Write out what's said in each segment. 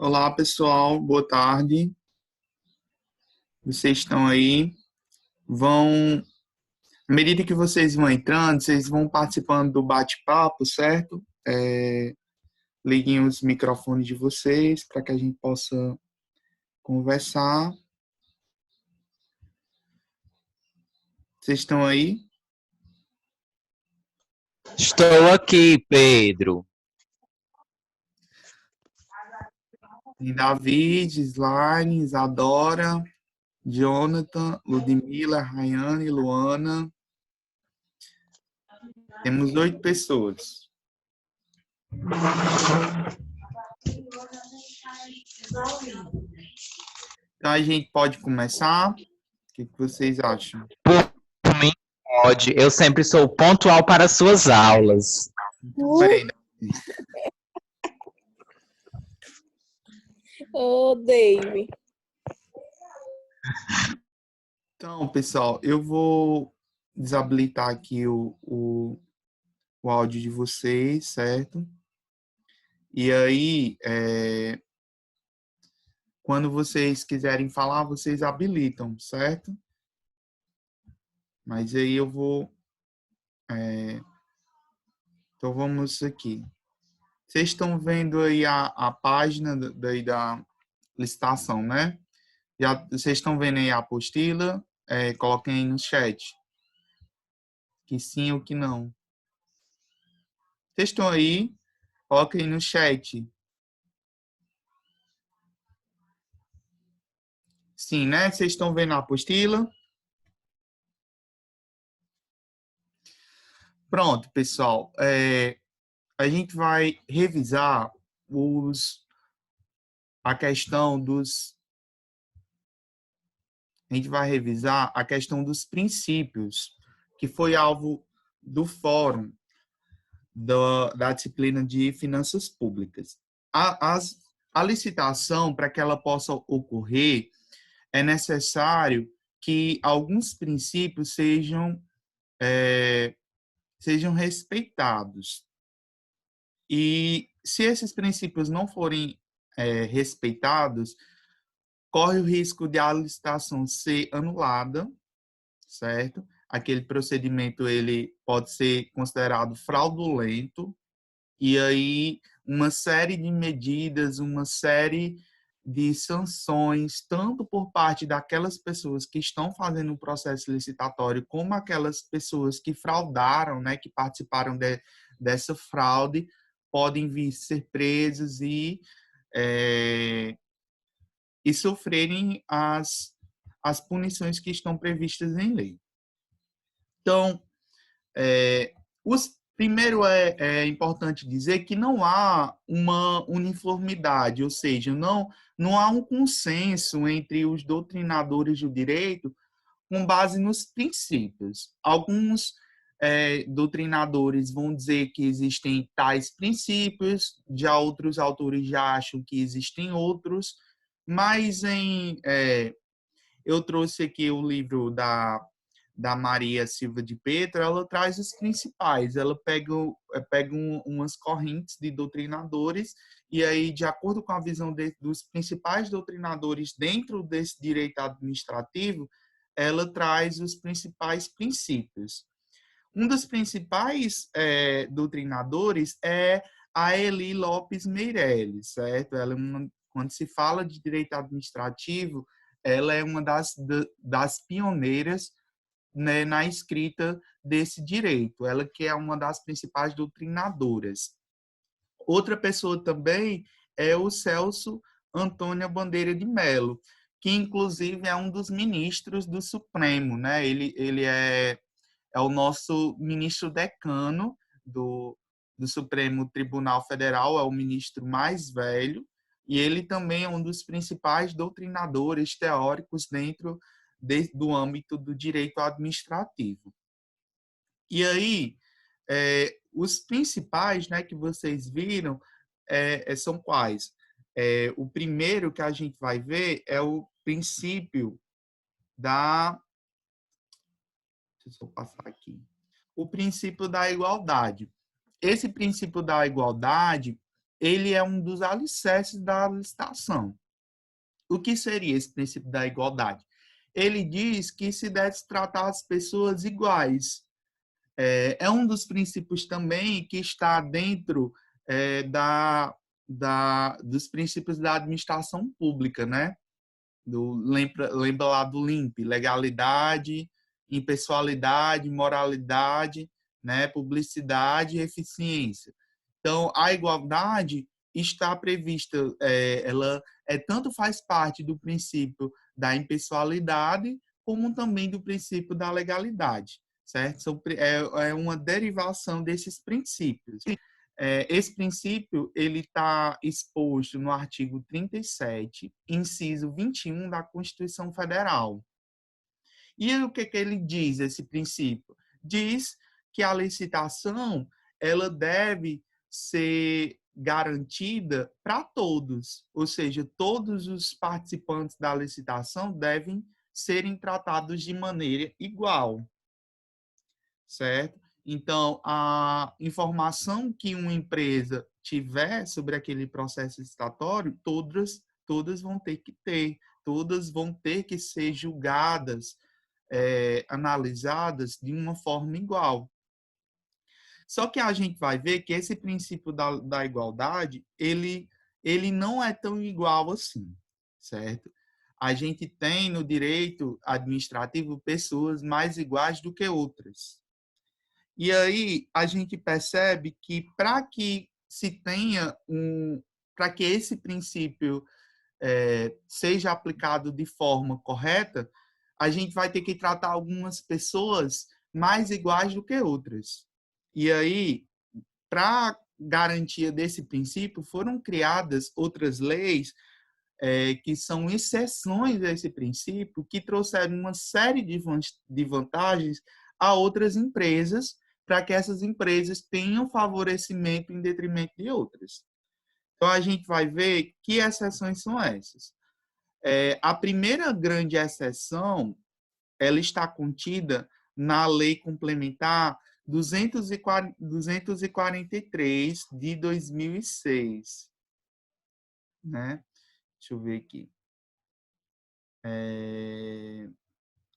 Olá, pessoal. Boa tarde. Vocês estão aí? Vão, à medida que vocês vão entrando, vocês vão participando do bate-papo, certo? Liguem os microfones de vocês para que a gente possa conversar. Vocês estão aí? Estou aqui, Pedro. Tem David, Slane, Isadora, Jonathan, Ludmila, Rayane, Luana. Temos 8 pessoas. Então a gente pode começar? O que vocês acham? Por mim, pode. Eu sempre sou pontual para suas aulas. Muito bem. Ô, Dave. Então, pessoal, eu vou desabilitar aqui o áudio de vocês, certo? E aí, quando vocês quiserem falar, vocês habilitam, certo? Mas aí eu vou... então, vamos aqui. Vocês estão vendo aí a página da licitação, né? Vocês estão vendo aí a apostila? Coloquem aí no chat. Que sim ou que não. Vocês estão aí? Coloquem aí no chat. Sim, né? Vocês estão vendo a apostila? Pronto, pessoal. A gente vai revisar a questão dos... A gente vai revisar a questão dos princípios, que foi alvo do fórum da disciplina de finanças públicas. A licitação, para que ela possa ocorrer, é necessário que alguns princípios sejam respeitados. E se esses princípios não forem respeitados, corre o risco de a licitação ser anulada, certo? Aquele procedimento ele pode ser considerado fraudulento e aí uma série de medidas, uma série de sanções, tanto por parte daquelas pessoas que estão fazendo o processo licitatório, como aquelas pessoas que fraudaram, né, que participaram dessa fraude, podem vir ser presas e sofrerem as punições que estão previstas em lei. Então, primeiro é importante dizer que não há uma uniformidade, ou seja, não há um consenso entre os doutrinadores do direito com base nos princípios. Alguns doutrinadores vão dizer que existem tais princípios, já outros autores já acham que existem outros, mas eu trouxe aqui o livro da Maria Silva de Pedro, ela traz os principais, ela pega umas correntes de doutrinadores e aí, de acordo com a visão dos principais doutrinadores dentro desse direito administrativo, ela traz os principais princípios. Um dos principais doutrinadores é a Eli Lopes Meirelles, certo? Quando se fala de direito administrativo, ela é uma das pioneiras, né, na escrita desse direito. Ela que é uma das principais doutrinadoras. Outra pessoa também é o Celso Antônio Bandeira de Mello, que inclusive é um dos ministros do Supremo, né? Ele é o nosso ministro decano do Supremo Tribunal Federal, é o ministro mais velho, e ele também é um dos principais doutrinadores teóricos dentro do âmbito do direito administrativo. E aí, os principais, né, que vocês viram são quais? O primeiro que a gente vai ver é o princípio da... Deixa eu passar aqui. O princípio da igualdade. Esse princípio da igualdade, ele é um dos alicerces da licitação. O que seria esse princípio da igualdade? Ele diz que se deve tratar as pessoas iguais. É um dos princípios também que está dentro dos princípios da administração pública, né? Lembra lá do LIMP, legalidade, impessoalidade, moralidade, né? Publicidade e eficiência. Então, a igualdade está prevista, ela tanto faz parte do princípio da impessoalidade, como também do princípio da legalidade, certo? É uma derivação desses princípios. Esse princípio ele está exposto no artigo 37, inciso 21 da Constituição Federal. E o que ele diz, esse princípio? Diz que a licitação ela deve ser garantida para todos, ou seja, todos os participantes da licitação devem serem tratados de maneira igual, certo? Então, a informação que uma empresa tiver sobre aquele processo licitatório, todas vão ter que ter, todas vão ter que ser julgadas, analisadas de uma forma igual. Só que a gente vai ver que esse princípio da igualdade, ele não é tão igual assim, certo? A gente tem no direito administrativo pessoas mais iguais do que outras. E aí a gente percebe que para que se tenha para que esse princípio seja aplicado de forma correta, a gente vai ter que tratar algumas pessoas mais iguais do que outras. E aí, para garantia desse princípio, foram criadas outras leis que são exceções a esse princípio, que trouxeram uma série de vantagens a outras empresas, para que essas empresas tenham favorecimento em detrimento de outras. Então, a gente vai ver que exceções são essas. A primeira grande exceção, ela está contida na Lei Complementar 243 de 2006, né? Deixa eu ver aqui.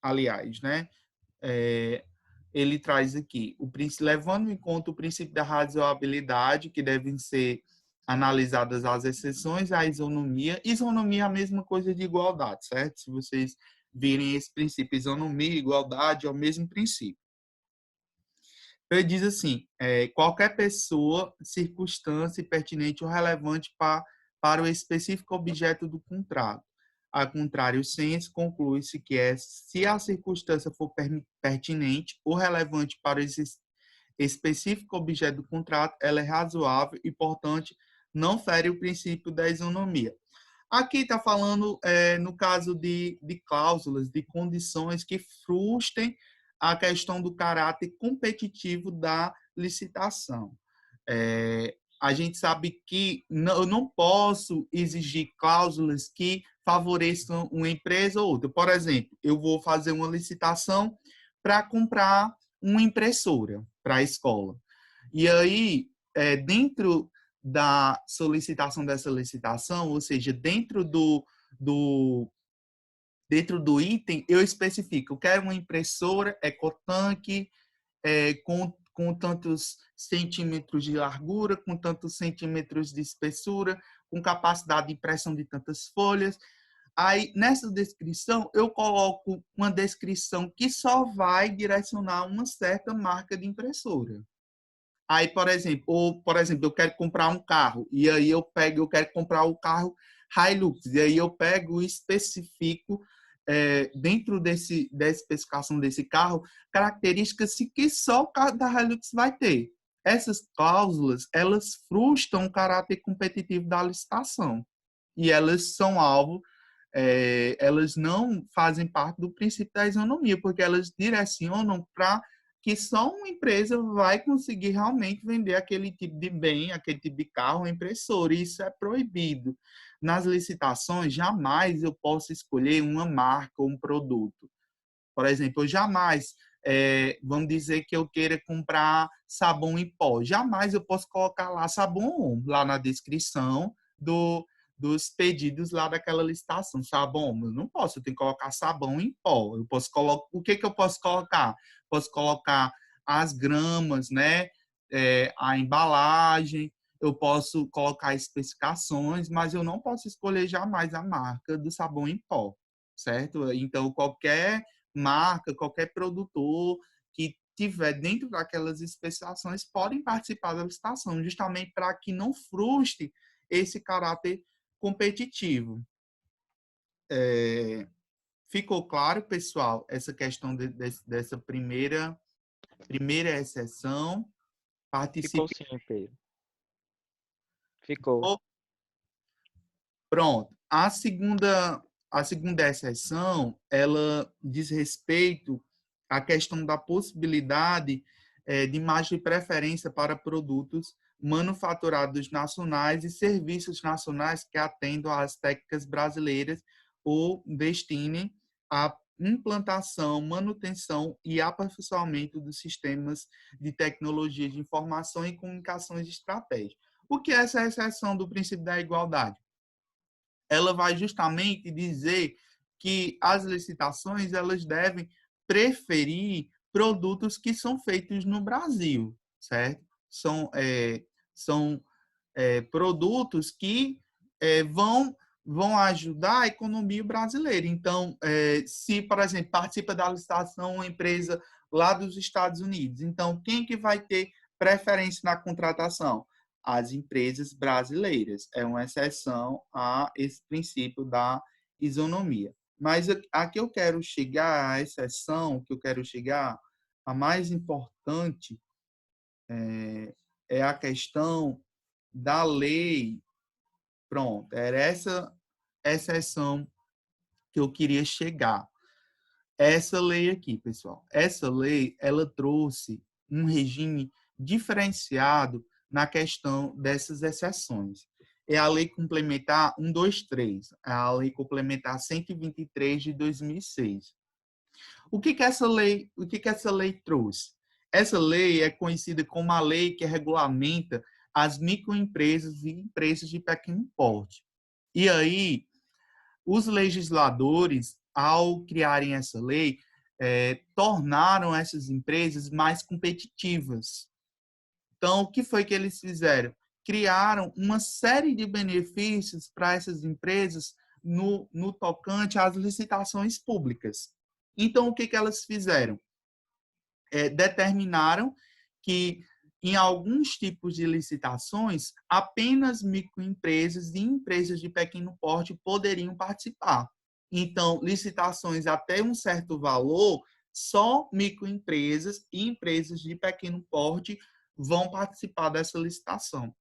Aliás, né? Ele traz aqui, levando em conta o princípio da razoabilidade, que devem ser analisadas as exceções à isonomia. Isonomia é a mesma coisa de igualdade, certo? Se vocês virem esse princípio, isonomia e igualdade é o mesmo princípio. Ele diz assim, qualquer pessoa, circunstância pertinente ou relevante para o específico objeto do contrato. Ao contrário, senso, conclui-se que se a circunstância for pertinente ou relevante para esse específico objeto do contrato, ela é razoável e, portanto, não fere o princípio da isonomia. Aqui está falando, no caso de cláusulas, de condições que frustrem a questão do caráter competitivo da licitação. A gente sabe que eu não posso exigir cláusulas que favoreçam uma empresa ou outra. Por exemplo, eu vou fazer uma licitação para comprar uma impressora para a escola. E aí, dentro da solicitação dessa licitação, ou seja, dentro do item, eu especifico, eu quero uma impressora ecotanque, com tantos centímetros de largura, com tantos centímetros de espessura, com capacidade de impressão de tantas folhas. Aí, nessa descrição, eu coloco uma descrição que só vai direcionar uma certa marca de impressora. Aí, por exemplo, eu quero comprar um carro, e aí eu quero comprar o carro Hilux, e aí eu pego e especifico, dentro da especificação desse carro, características que só o carro da Hilux vai ter. Essas cláusulas, elas frustram o caráter competitivo da licitação, e elas são alvo, elas não fazem parte do princípio da isonomia, porque elas direcionam para que só uma empresa vai conseguir realmente vender aquele tipo de bem, aquele tipo de carro, impressora. Isso é proibido. Nas licitações, jamais eu posso escolher uma marca ou um produto. Por exemplo, eu jamais vamos dizer que eu queira comprar sabão em pó. Jamais eu posso colocar lá sabão lá na descrição dos pedidos lá daquela licitação. Sabão, eu não posso, eu tenho que colocar sabão em pó. Eu posso colocar, o que eu posso colocar? Posso colocar as gramas, né? A embalagem, eu posso colocar especificações, mas eu não posso escolher jamais a marca do sabão em pó, certo? Então, qualquer marca, qualquer produtor que tiver dentro daquelas especificações podem participar da licitação, justamente para que não frustre esse caráter competitivo. Ficou claro, pessoal, essa questão dessa primeira exceção? Ficou Participe. sim, Pedro. Ficou. Pronto. A segunda exceção, ela diz respeito à questão da possibilidade de margem de preferência para produtos manufaturados nacionais e serviços nacionais que atendam às técnicas brasileiras ou destinem à implantação, manutenção e aperfeiçoamento dos sistemas de tecnologia de informação e comunicações estratégicas. O que é essa exceção do princípio da igualdade? Ela vai justamente dizer que as licitações elas devem preferir produtos que são feitos no Brasil, certo? São produtos que vão ajudar a economia brasileira. Então, se, por exemplo, participa da licitação uma empresa lá dos Estados Unidos, então, quem que vai ter preferência na contratação? As empresas brasileiras. É uma exceção a esse princípio da isonomia. Mas a que eu quero chegar, a exceção que eu quero chegar, a mais importante é a questão da lei. Pronto, era essa exceção que eu queria chegar. Essa lei aqui, pessoal. Essa lei, ela trouxe um regime diferenciado na questão dessas exceções. É a Lei Complementar 123, é a Lei Complementar 123 de 2006. O que essa lei trouxe? Essa lei é conhecida como a lei que regulamenta as microempresas e empresas de pequeno porte. E aí, os legisladores, ao criarem essa lei, tornaram essas empresas mais competitivas. Então, o que foi que eles fizeram? Criaram uma série de benefícios para essas empresas no tocante às licitações públicas. Então, o que elas fizeram? Determinaram que, em alguns tipos de licitações, apenas microempresas e empresas de pequeno porte poderiam participar. Então, licitações até um certo valor, só microempresas e empresas de pequeno porte vão participar dessa licitação.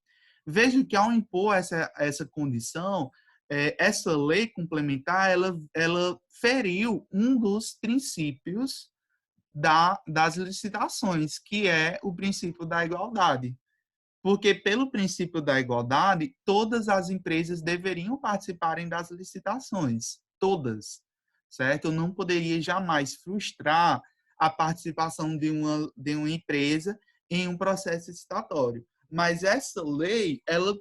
Veja que, ao impor essa condição, essa lei complementar, ela feriu um dos princípios das licitações, que é o princípio da igualdade. Porque, pelo princípio da igualdade, todas as empresas deveriam participarem das licitações. Todas. Certo? Eu não poderia jamais frustrar a participação de uma empresa em um processo licitatório. Mas essa lei, ela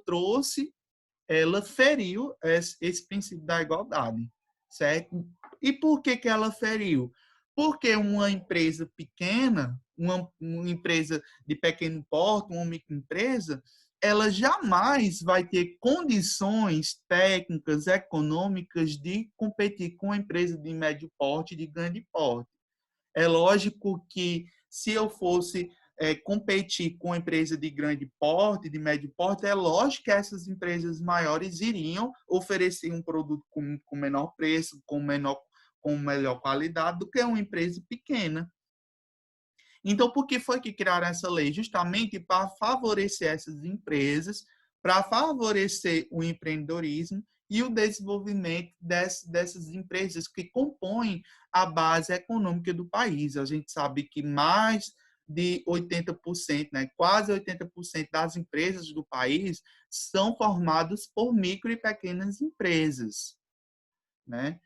feriu esse princípio da igualdade. Certo? E por que ela feriu? Porque uma empresa pequena, uma empresa de pequeno porte, uma microempresa, ela jamais vai ter condições técnicas, econômicas de competir com uma empresa de médio porte, de grande porte. É lógico que se eu fosse competir com uma empresa de grande porte, de médio porte, é lógico que essas empresas maiores iriam oferecer um produto com menor preço, com melhor qualidade do que uma empresa pequena. Então, por que foi que criaram essa lei? Justamente para favorecer essas empresas, para favorecer o empreendedorismo e o desenvolvimento dessas empresas que compõem a base econômica do país. A gente sabe que mais de 80%, né, quase 80% das empresas do país são formadas por micro e pequenas empresas, né?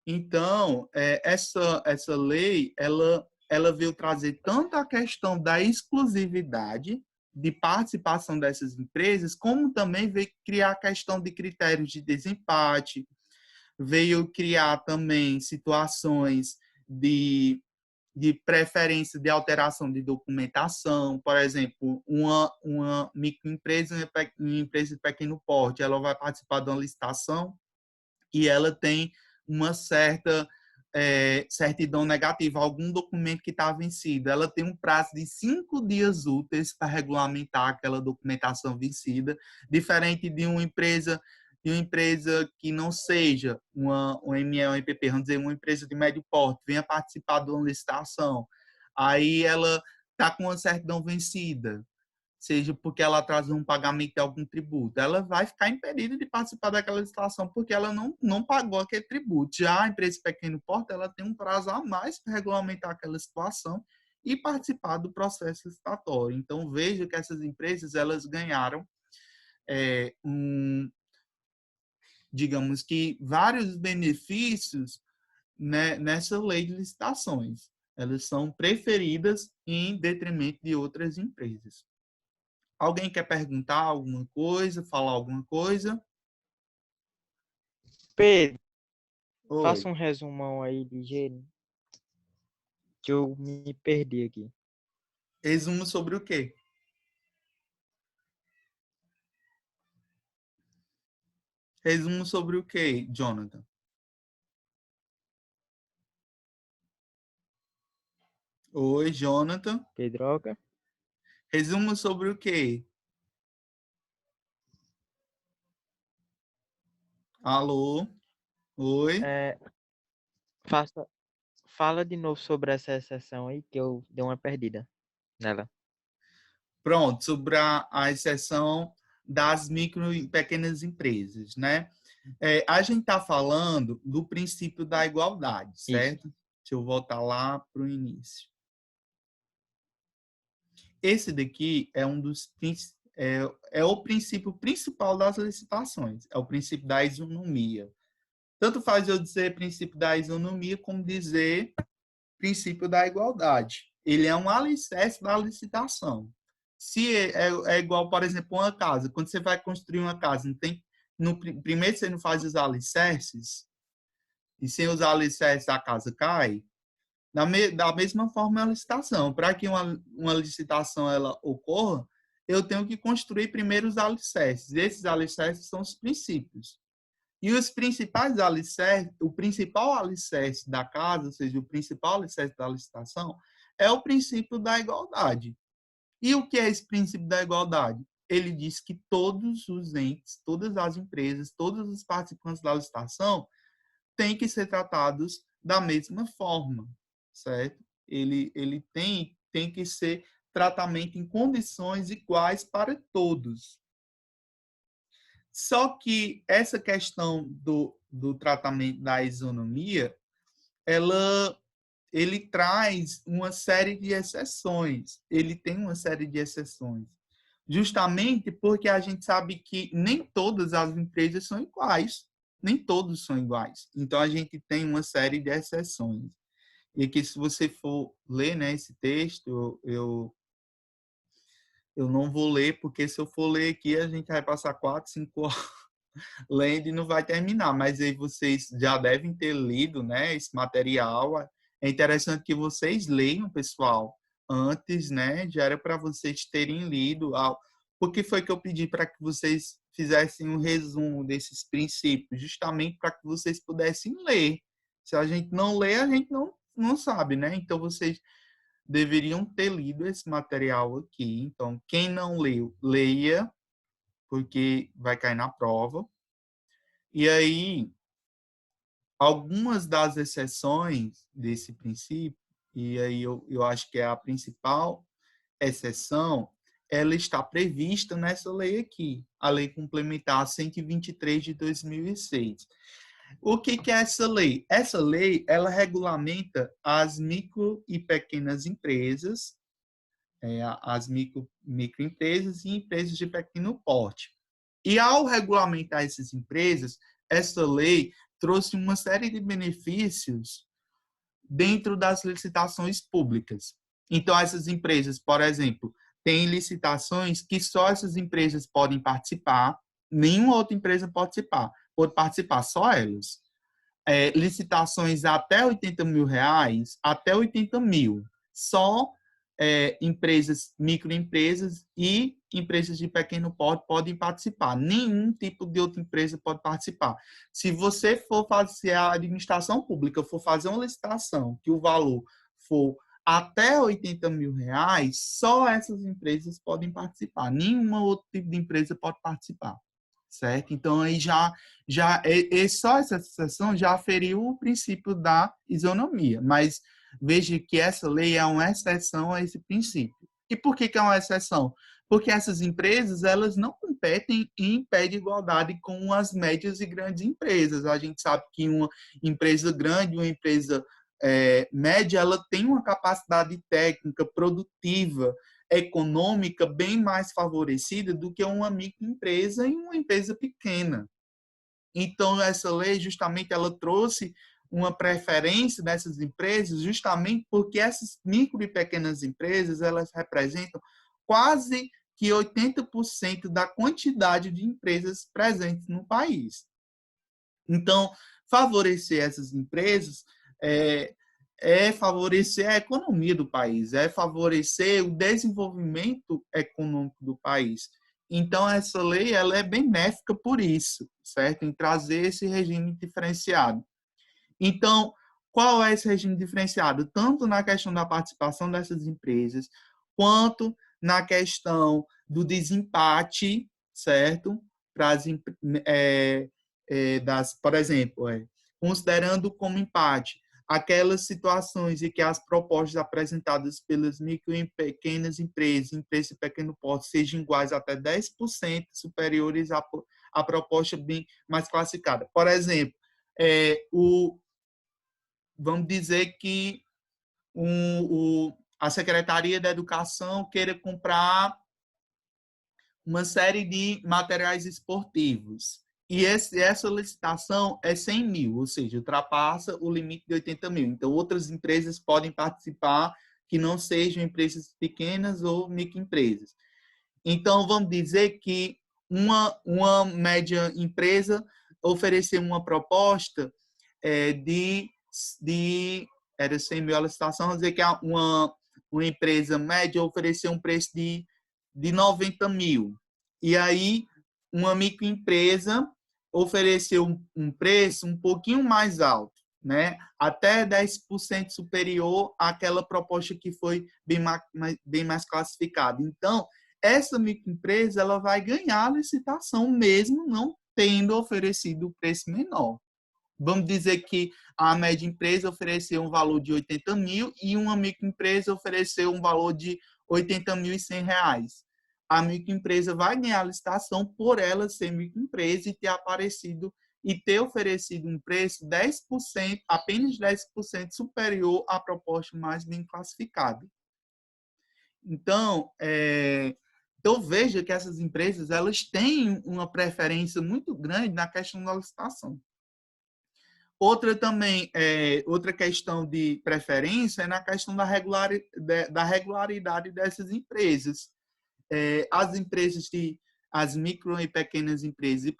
Então, essa lei, ela ela veio trazer tanto a questão da exclusividade de participação dessas empresas, como também veio criar a questão de critérios de desempate, veio criar também situações de preferência de alteração de documentação. Por exemplo, uma microempresa, uma empresa de pequeno porte, ela vai participar de uma licitação e ela tem uma certa certidão negativa, algum documento que está vencido. Ela tem um prazo de 5 dias úteis para regulamentar aquela documentação vencida, diferente de uma empresa que não seja uma ME ou EPP, vamos dizer, uma empresa de médio porte, venha participar de uma licitação, aí ela está com uma certidão vencida, seja porque ela atrasou um pagamento de algum tributo, ela vai ficar impedida de participar daquela licitação porque ela não pagou aquele tributo. Já a empresa de pequeno porte, ela tem um prazo a mais para regulamentar aquela situação e participar do processo licitatório. Então, veja que essas empresas, elas ganharam digamos que vários benefícios, né, nessa lei de licitações. Elas são preferidas em detrimento de outras empresas. Alguém quer perguntar alguma coisa, falar alguma coisa? Pedro, Oi. faça um resumão aí ligeiro, que eu me perdi aqui. Resumo sobre o quê? Resumo sobre o quê, Jonathan? Oi, Jonathan. Pedroca? Resumo sobre o quê? Alô? Oi? Fala de novo sobre essa exceção aí, que eu dei uma perdida nela. Pronto, sobre a exceção das micro e pequenas empresas, né? A gente está falando do princípio da igualdade, certo? Isso. Deixa eu voltar lá para o início. Esse daqui é o princípio principal das licitações, é o princípio da isonomia. Tanto faz eu dizer princípio da isonomia como dizer princípio da igualdade. Ele é um alicerce da licitação. Se é igual, por exemplo, uma casa, quando você vai construir uma casa, não tem, primeiro você não faz os alicerces, e sem os alicerces a casa cai. Da mesma forma é a licitação. Para que uma licitação ela ocorra, eu tenho que construir primeiro os alicerces. Esses alicerces são os princípios. E os principais alicerces, o principal alicerce da casa, ou seja, o principal alicerce da licitação, é o princípio da igualdade. E o que é esse princípio da igualdade? Ele diz que todos os entes, todas as empresas, todos os participantes da licitação têm que ser tratados da mesma forma, certo? Ele tem que ser tratamento em condições iguais para todos. Só que essa questão do tratamento da isonomia, ele traz uma série de exceções. Ele tem uma série de exceções. Justamente porque a gente sabe que nem todas as empresas são iguais. Nem todos são iguais. Então, a gente tem uma série de exceções. E que, se você for ler, né, esse texto, eu não vou ler, porque se eu for ler aqui, a gente vai passar 4, 5 horas lendo e não vai terminar. Mas aí vocês já devem ter lido, né, esse material. É interessante que vocês leiam, pessoal, antes, né? Já era para vocês terem lido. Por que foi que eu pedi para que vocês fizessem um resumo desses princípios? Justamente para que vocês pudessem ler. Se a gente não lê, a gente não sabe, né? Então, vocês deveriam ter lido esse material aqui. Então, quem não leu, leia, porque vai cair na prova. E aí, algumas das exceções desse princípio, e aí eu acho que é a principal exceção, ela está prevista nessa lei aqui, a Lei Complementar 123 de 2006. O que é essa lei? Essa lei, ela regulamenta as micro e pequenas empresas, as microempresas e empresas de pequeno porte. E ao regulamentar essas empresas, essa lei trouxe uma série de benefícios dentro das licitações públicas. Então, essas empresas, por exemplo, têm licitações que só essas empresas podem participar, nenhuma outra empresa pode participar, só elas. Licitações até R$ 80.000, até 80 mil. Só empresas, microempresas e empresas de pequeno porte podem participar. Nenhum tipo de outra empresa pode participar. Se você for fazer a administração pública, for fazer uma licitação que o valor for até R$ 80.000, só essas empresas podem participar. Nenhuma outro tipo de empresa pode participar. Certo? Então, aí só essa exceção já feriu o princípio da isonomia. Mas veja que essa lei é uma exceção a esse princípio. E por que é uma exceção? Porque essas empresas, elas não competem em pé de igualdade com as médias e grandes empresas. A gente sabe que uma empresa grande, uma empresa média, ela tem uma capacidade técnica, produtiva, econômica bem mais favorecida do que uma microempresa e uma empresa pequena. Então, essa lei, justamente, ela trouxe uma preferência dessas empresas, justamente porque essas micro e pequenas empresas, elas representam quase que 80% da quantidade de empresas presentes no país. Então, favorecer essas empresas favorecer a economia do país, é favorecer o desenvolvimento econômico do país. Então, essa lei ela é benéfica por isso, certo? Em trazer esse regime diferenciado. Então, qual é esse regime diferenciado? Tanto na questão da participação dessas empresas, quanto na questão do desempate, certo? Por exemplo, considerando como empate aquelas situações em que as propostas apresentadas pelas micro e pequenas empresas, empresas de pequeno porte, sejam iguais até 10% superiores à proposta bem mais classificada. Por exemplo, vamos dizer que a Secretaria da Educação queira comprar uma série de materiais esportivos. E essa licitação é 100 mil, ou seja, ultrapassa o limite de 80 mil. Então, outras empresas podem participar que não sejam empresas pequenas ou microempresas. Então, vamos dizer que uma média empresa oferecer uma proposta era 100 mil a licitação, vamos dizer que uma empresa média oferecer um preço de 90 mil. E aí, uma microempresa ofereceu um preço um pouquinho mais alto, né? Até 10% superior àquela proposta que foi bem mais classificada. Então, essa microempresa ela vai ganhar a licitação mesmo não tendo oferecido o preço menor. Vamos dizer que a média empresa ofereceu um valor de 80 mil e uma microempresa ofereceu um valor de R$ 80.100. A microempresa vai ganhar a licitação por ela ser microempresa e ter oferecido um preço 10%, apenas 10% superior à proposta mais bem classificada. Então, veja que essas empresas elas têm uma preferência muito grande na questão da licitação. Outra questão de preferência é na questão da regularidade dessas empresas. As micro e pequenas empresas de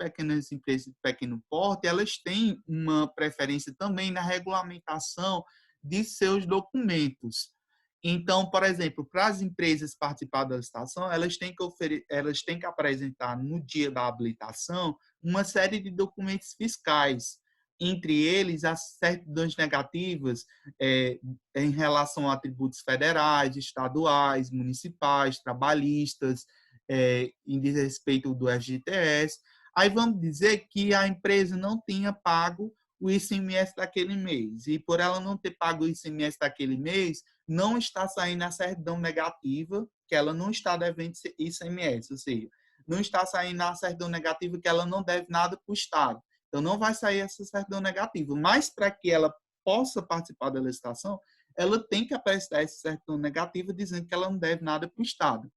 pequeno porte, elas têm uma preferência também na regulamentação de seus documentos. Então, por exemplo, para as empresas participar da licitação, elas têm que apresentar no dia da habilitação uma série de documentos fiscais, entre eles as certidões negativas em relação a tributos federais, estaduais, municipais, trabalhistas, em respeito do FGTS. Aí vamos dizer que a empresa não tinha pago o ICMS daquele mês. E por ela não ter pago o ICMS daquele mês, não está saindo a certidão negativa que ela não está devendo ICMS. Ou seja, não está saindo a certidão negativa que ela não deve nada para o Estado. Então, não vai sair essa certidão negativa. Mas, para que ela possa participar da licitação, ela tem que apresentar essa certidão negativa dizendo que ela não deve nada para o Estado.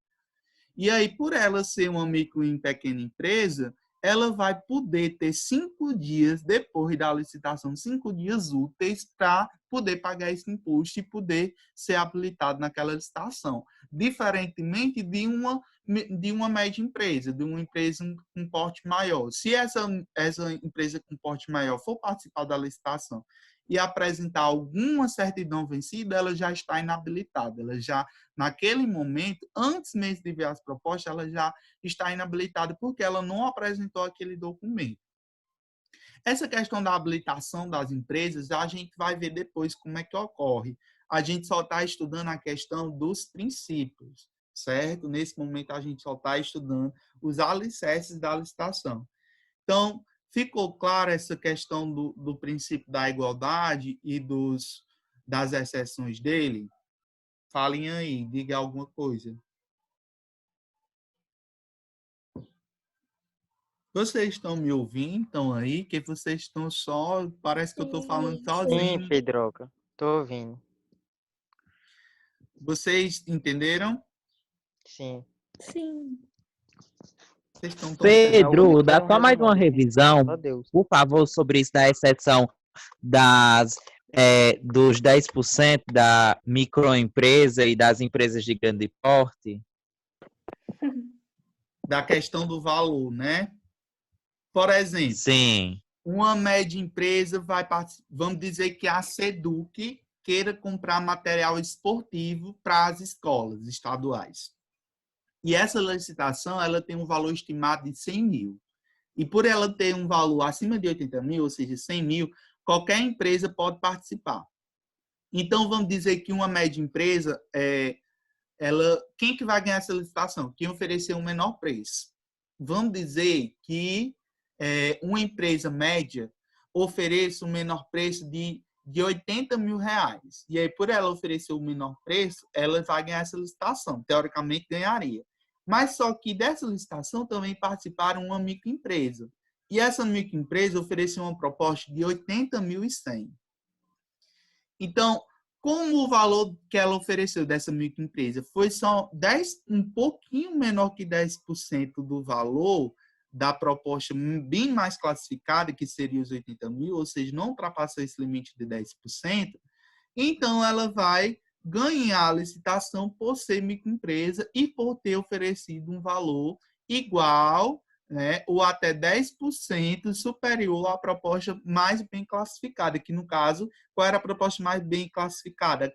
E aí, por ela ser uma micro e pequena empresa, ela vai poder ter 5 dias depois da licitação, 5 dias úteis para poder pagar esse imposto e poder ser habilitado naquela licitação. Diferentemente de uma média empresa, de uma empresa com porte maior. Se essa empresa com porte maior for participar da licitação e apresentar alguma certidão vencida, ela já está inabilitada. Ela já, naquele momento, antes mesmo de ver as propostas, ela já está inabilitada porque ela não apresentou aquele documento. Essa questão da habilitação das empresas, a gente vai ver depois como é que ocorre. A gente só está estudando a questão dos princípios, certo? Nesse momento, a gente só está estudando os alicerces da licitação. Então, ficou clara essa questão do princípio da igualdade e das exceções dele? Falem aí, diga alguma coisa. Vocês estão me ouvindo, então, aí? Que vocês estão só... Parece que eu estou falando Sim, sozinho. Pedroca. Tô ouvindo. Vocês entenderam? Sim. Sim. Vocês estão tão Pedro, dá Foi um só mais uma resumão. revisão, Só Deus. por favor, sobre isso da exceção dos 10% da microempresa e das empresas de grande porte. da questão do valor, né? Por exemplo, Sim. uma média empresa vai participar, vamos dizer que a SEDUC queira comprar material esportivo para as escolas estaduais. E essa licitação, ela tem um valor estimado de 100 mil. E por ela ter um valor acima de 80 mil, ou seja, 100 mil, qualquer empresa pode participar. Então, vamos dizer que uma média empresa, quem que vai ganhar essa licitação? Quem oferecer um menor preço. Vamos dizer que uma empresa média ofereça um menor preço de 80 mil reais. E aí, por ela oferecer o menor preço, ela vai ganhar essa licitação. Teoricamente, ganharia. Mas só que dessa licitação também participaram uma microempresa. E essa microempresa ofereceu uma proposta de 80.100. Então, como o valor que ela ofereceu dessa microempresa foi só um pouquinho menor que 10% do valor da proposta bem mais classificada, que seria os 80 mil, ou seja, não ultrapassou esse limite de 10%, então ela vai ganhar a licitação por ser microempresa e por ter oferecido um valor igual, né, ou até 10% superior à proposta mais bem classificada, que no caso, qual era a proposta mais bem classificada?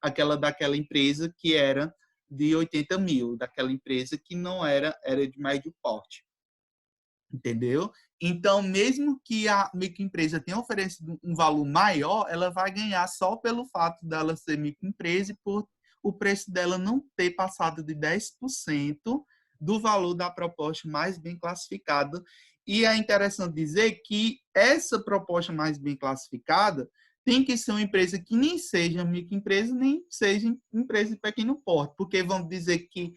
Aquela daquela empresa que era de 80 mil, daquela empresa que não era de médio porte. Entendeu? Então, mesmo que a microempresa tenha oferecido um valor maior, ela vai ganhar só pelo fato dela ser microempresa e por o preço dela não ter passado de 10% do valor da proposta mais bem classificada. E é interessante dizer que essa proposta mais bem classificada tem que ser uma empresa que nem seja microempresa, nem seja empresa de pequeno porte, porque vamos dizer que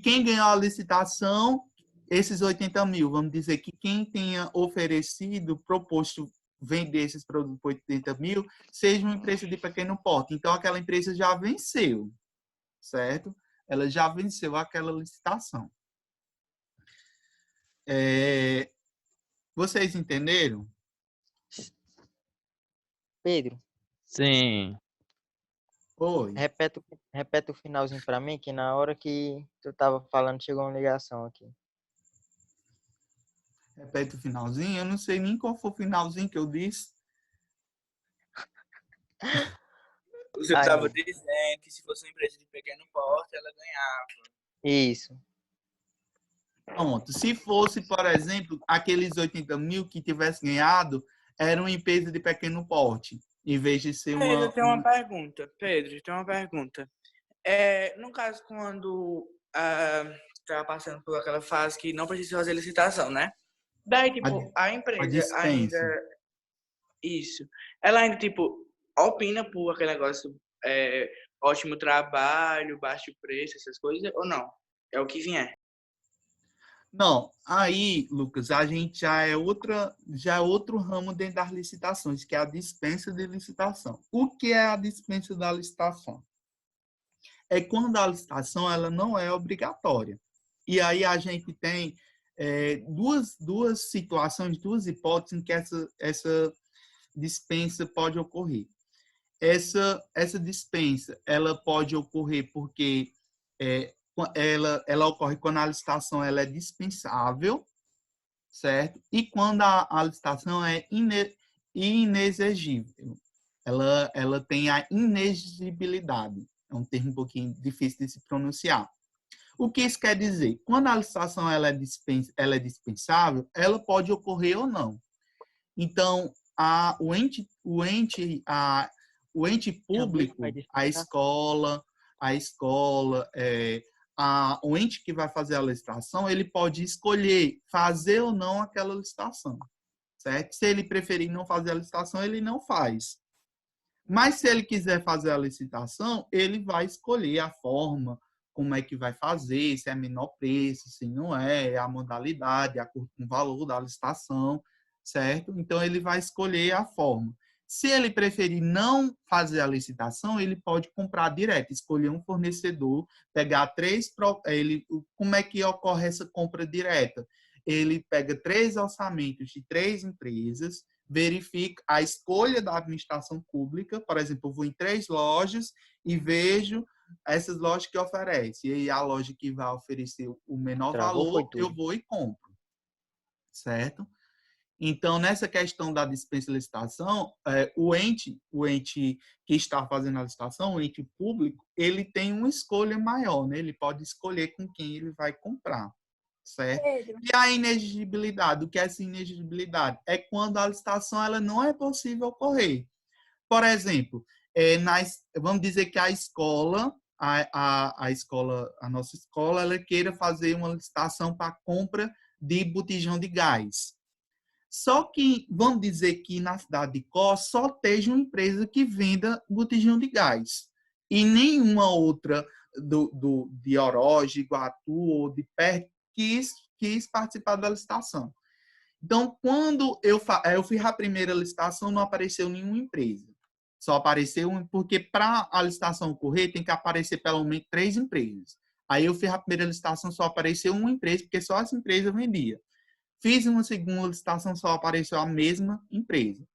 quem ganhou a licitação, esses 80 mil, vamos dizer que quem tenha oferecido, proposto vender esses produtos por 80 mil, seja uma empresa de pequeno porte. Então, aquela empresa já venceu, certo? Ela já venceu aquela licitação. Vocês entenderam? Pedro, Sim. Oi. repete o finalzinho pra mim, que na hora que tu tava falando, chegou uma ligação aqui. Repete o finalzinho. Eu não sei nem qual foi o finalzinho que eu disse. Você estava dizendo que se fosse uma empresa de pequeno porte, ela ganhava. Isso. Pronto. Se fosse, por exemplo, aqueles 80 mil que tivesse ganhado, era uma empresa de pequeno porte, em vez de ser uma... Pedro, tem uma pergunta. Pedro, tem uma pergunta. No caso, quando estava passando por aquela fase que não precisa fazer licitação, né? Daí, tipo, a empresa ainda... Isso. Ela ainda, tipo, opina por aquele negócio, ótimo trabalho, baixo preço, essas coisas, ou não? É o que vier. Não, aí, Lucas, a gente já é outro ramo dentro das licitações, que é a dispensa de licitação. O que é a dispensa da licitação? É quando a licitação ela não é obrigatória. E aí a gente tem duas situações, duas hipóteses em que essa dispensa pode ocorrer? Essa dispensa, ela pode ocorrer porque ela ocorre quando a licitação ela é dispensável, certo? E quando a licitação é inexigível. Ela tem a inexigibilidade. É um termo um pouquinho difícil de se pronunciar. O que isso quer dizer? Quando a licitação ela é dispensável, ela pode ocorrer ou não. Então, o ente público, o ente que vai fazer a licitação, ele pode escolher fazer ou não aquela licitação, certo? Se ele preferir não fazer a licitação, ele não faz. Mas se ele quiser fazer a licitação, ele vai escolher a forma, como é que vai fazer, se é menor preço, se não é a modalidade, de acordo com o valor da licitação, certo? Então, ele vai escolher a forma. Se ele preferir não fazer a licitação, ele pode comprar direto, escolher um fornecedor, pegar como é que ocorre essa compra direta? Ele pega 3 orçamentos de 3 empresas, verifica a escolha da administração pública, por exemplo, eu vou em 3 lojas e vejo essas lojas que oferecem, e aí a loja que vai oferecer o menor valor, eu vou e compro, certo? Então, nessa questão da dispensa de licitação, o ente que está fazendo a licitação, o ente público, ele tem uma escolha maior, né? Ele pode escolher com quem ele vai comprar, certo? Pedro. E a inexigibilidade, o que é essa inexigibilidade? É quando a licitação ela não é possível ocorrer. Por exemplo, vamos dizer que a escola, a nossa escola, ela queira fazer uma licitação para compra de botijão de gás. Só que, vamos dizer que na cidade de Cós só esteja uma empresa que venda botijão de gás. E nenhuma outra de Oroz, Iguatu ou de perto quis participar da licitação. Então, quando eu fiz a primeira licitação, não apareceu nenhuma empresa. Só apareceu porque para a licitação ocorrer, tem que aparecer pelo menos 3 empresas. Aí eu fiz a primeira licitação, só apareceu uma empresa, porque só essa empresa vendia. Fiz uma segunda licitação, só apareceu a mesma empresa.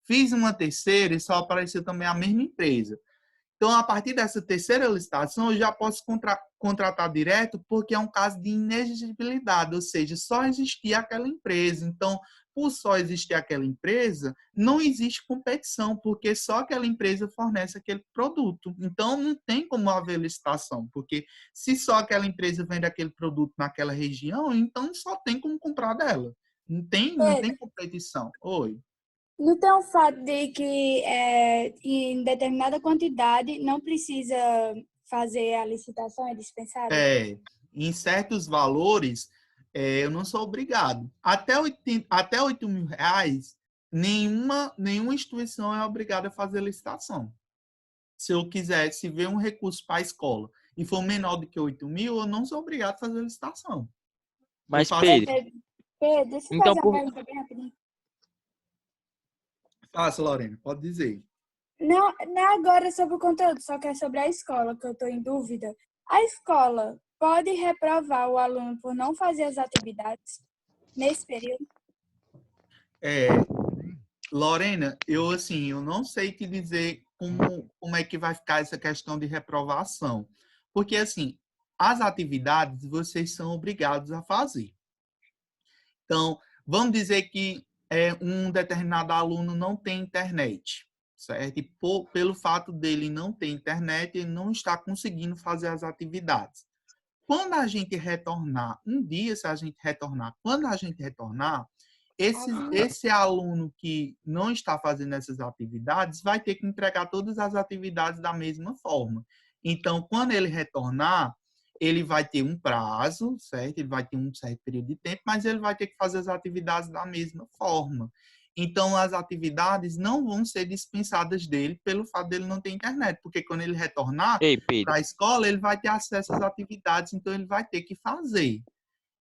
Fiz uma terceira e só apareceu também a mesma empresa. Então, a partir dessa terceira licitação, eu já posso contratar direto, porque é um caso de inexigibilidade, ou seja, só existia aquela empresa. Então, por só existir aquela empresa, não existe competição, porque só aquela empresa fornece aquele produto. Então, não tem como haver licitação, porque se só aquela empresa vende aquele produto naquela região, então só tem como comprar dela. Não tem competição. Oi. Não tem o fato de que em determinada quantidade não precisa fazer a licitação, é dispensável? Em certos valores, eu não sou obrigado. Até 8 mil reais, nenhuma instituição é obrigada a fazer licitação. Se eu quiser, se ver um recurso para a escola e for menor do que 8 mil, eu não sou obrigado a fazer licitação. Mas, Pedro, deixa eu então, fazer uma pergunta bem rapidinho. Faça, Lorena, pode dizer. Não é agora sobre o conteúdo, só que é sobre a escola, que eu estou em dúvida. A escola pode reprovar o aluno por não fazer as atividades nesse período? Lorena, eu não sei te dizer como é que vai ficar essa questão de reprovação. Porque, as atividades vocês são obrigados a fazer. Então, vamos dizer que um determinado aluno não tem internet, certo? E pelo fato dele não ter internet, ele não está conseguindo fazer as atividades. Quando a gente retornar, quando a gente retornar, esse aluno que não está fazendo essas atividades vai ter que entregar todas as atividades da mesma forma. Então, quando ele retornar, ele vai ter um prazo, certo? Ele vai ter um certo período de tempo, mas ele vai ter que fazer as atividades da mesma forma. Então, as atividades não vão ser dispensadas dele pelo fato dele não ter internet, porque quando ele retornar para a escola, ele vai ter acesso às atividades, então ele vai ter que fazer.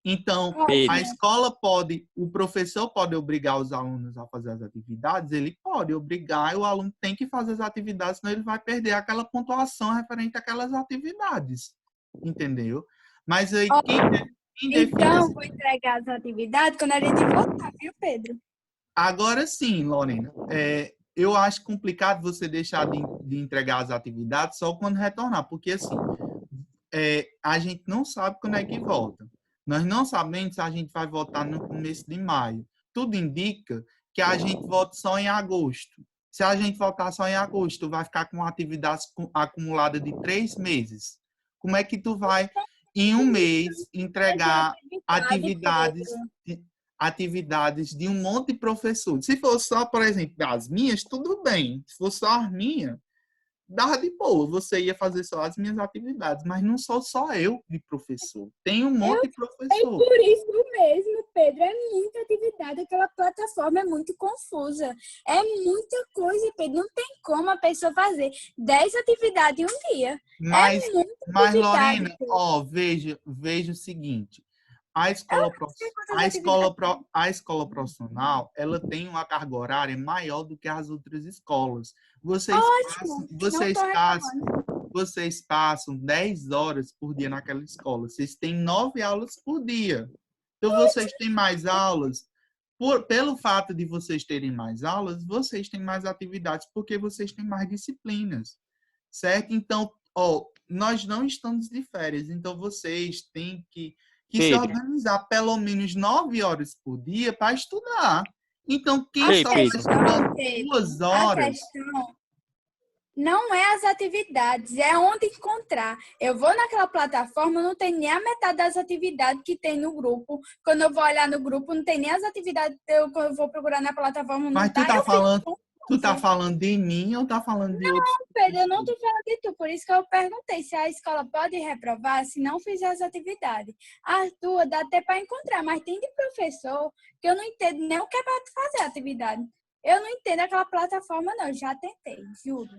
Então, a escola o professor pode obrigar os alunos a fazer as atividades, ele pode obrigar, e o aluno tem que fazer as atividades, senão ele vai perder aquela pontuação referente àquelas atividades. Entendeu? Mas aí, quem define... Então, vou entregar as atividades quando a gente voltar, viu, Pedro? Agora sim, Lorena, eu acho complicado você deixar de entregar as atividades só quando retornar, porque assim, a gente não sabe quando é que volta. Nós não sabemos se a gente vai voltar no começo de maio. Tudo indica que a gente volta só em agosto. Se a gente voltar só em agosto, tu vai ficar com atividades acumulada de 3 meses. Como é que tu vai, em um mês, entregar atividades, atividades de um monte de professores? Se for só, por exemplo, as minhas, tudo bem. Se for só as minhas, dava de boa, você ia fazer só as minhas atividades, mas não sou só eu de professor. Tem um monte de professor. Por isso mesmo, Pedro, é muita atividade, aquela plataforma é muito confusa. É muita coisa, Pedro. Não tem como a pessoa fazer 10 atividades em um dia. Mas, é muita mas atividade, Lorena, Pedro. ó, veja o seguinte. A escola, a escola profissional, ela tem uma carga horária maior do que as outras escolas. Vocês Ótimo, vocês não tô passam, reclamando. vocês passam 10 horas por dia naquela escola. Vocês têm 9 aulas por dia. Então, vocês têm mais aulas. Pelo fato de vocês terem mais aulas, vocês têm mais atividades, porque vocês têm mais disciplinas. Certo? Então, ó, nós não estamos de férias, então vocês têm que se Pedro. organizar pelo menos 9 horas por dia para estudar. Então, quem Ei, só Pedro. está estudando Pedro, 2 a horas, questão não é as atividades, é onde encontrar. Eu vou naquela plataforma, não tem nem a metade das atividades que tem no grupo. Quando eu vou olhar no grupo, não tem nem as atividades. Quando eu vou procurar na plataforma, não mas tá. Eu fico tu tá confusa. falando de mim ou tá falando de outros? Pedro, eu não tô falando de tu, por isso que eu perguntei se a escola pode reprovar se não fizer as atividades. As tuas dá até para encontrar, mas tem de professor que eu não entendo nem o que é para tu fazer a atividade. Eu não entendo aquela plataforma, não. Eu já tentei, juro.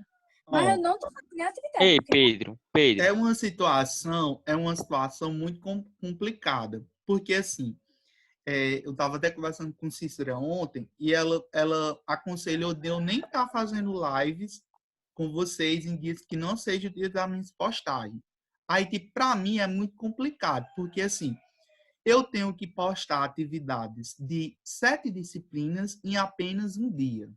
Mas eu não tô fazendo nem atividade. Ei, porque Pedro. É uma situação muito complicada, porque assim, eu estava até conversando com Cícera ontem e ela aconselhou de eu nem estar fazendo lives com vocês em dias que não seja o dia da minha postagem. Aí, que para mim é muito complicado, porque assim, eu tenho que postar atividades de 7 disciplinas em apenas um dia,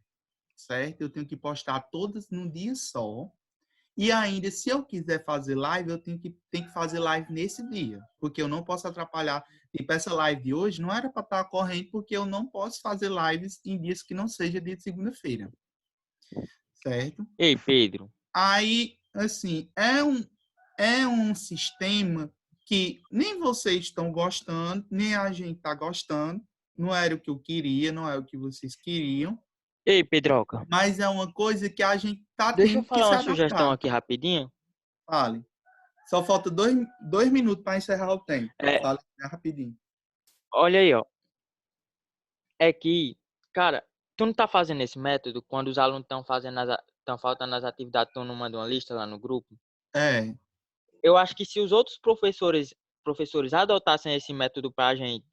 certo? Eu tenho que postar todas num dia só. E ainda, se eu quiser fazer live, eu tenho que fazer live nesse dia, porque eu não posso atrapalhar. Tipo, essa live de hoje não era para estar correndo, porque eu não posso fazer lives em dias que não seja dia de segunda-feira, certo? Ei, Pedro. Aí, assim, é um sistema que nem vocês estão gostando, nem a gente está gostando. Não era o que eu queria, não é o que vocês queriam, Ei, Pedroca. mas é uma coisa que a gente está Deixa eu tendo que se falar uma sugestão adaptar. aqui rapidinho. Fale. Só falta 2 minutos para encerrar o tempo. É. Fale rapidinho. Olha aí, ó. É que, cara, tu não tá fazendo esse método quando os alunos estão faltando as atividades, tu não manda uma lista lá no grupo? É. Eu acho que se os outros professores adotassem esse método pra gente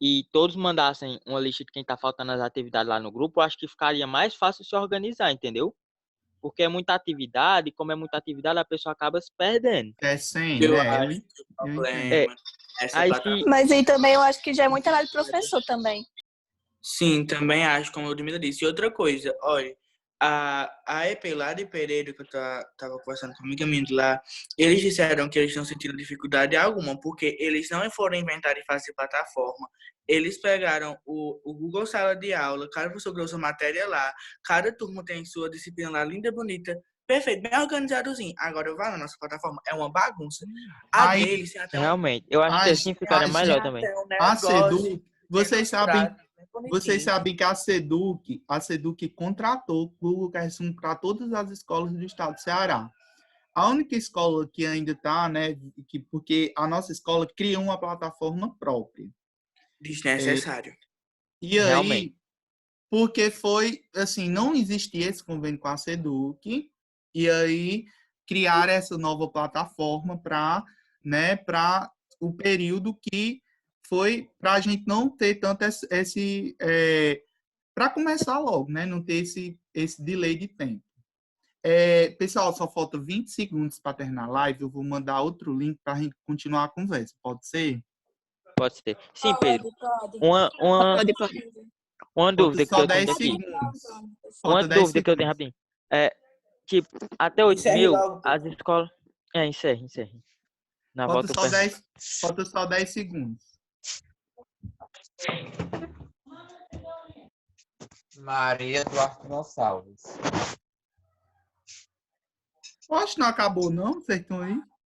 e todos mandassem uma lista de quem tá faltando as atividades lá no grupo, eu acho que ficaria mais fácil se organizar, entendeu? Porque é muita atividade, e como é muita atividade, a pessoa acaba se perdendo. É sem, Eu né? acho que o problema É, essa aí plataforma. Mas aí também eu acho que já é muito trabalho do professor também. Sim, também acho, como o Ludmila disse. E outra coisa, olha, a EP lá de Pereira, que eu tava conversando com a amiga minha de lá, eles disseram que eles não sentiram dificuldade alguma, porque eles não foram inventar e fazer plataforma. Eles pegaram o Google Sala de Aula, cada professor criou sua matéria lá, cada turma tem sua disciplina lá, linda, bonita, perfeito, bem organizadozinho. Agora eu vou na nossa plataforma, é uma bagunça. A Aí, deles tem até realmente, eu acho que assim ficaria melhor também. a SEDUC, vocês bonitinho. sabem que a SEDUC contratou o Google Classroom para todas as escolas do estado do Ceará. A única escola que ainda está, né, porque a nossa escola criou uma plataforma própria. Desnecessário. E aí, Realmente. porque foi, assim, não existia esse convênio com a SEDUC, e aí criaram essa nova plataforma para, né, para o período que foi para a gente não ter tanto para começar logo, né, não ter esse delay de tempo. Pessoal, só falta 20 segundos para terminar a live, eu vou mandar outro link para a gente continuar a conversa, pode ser? Pode ser. Sim, Pedro. Pode. Uma Uma Falta dúvida que só eu tenho 10 aqui. segundos. Uma Falta 10 dúvida que eu tenho segundos. rapidinho. Tipo, até 8 Encerre mil, logo. as escolas. Encerre. Na Falta volta eu só pergunto. 10, falta só 10 segundos. Maria Duarte Gonçalves. Eu acho que não acabou, não. Vocês estão aí?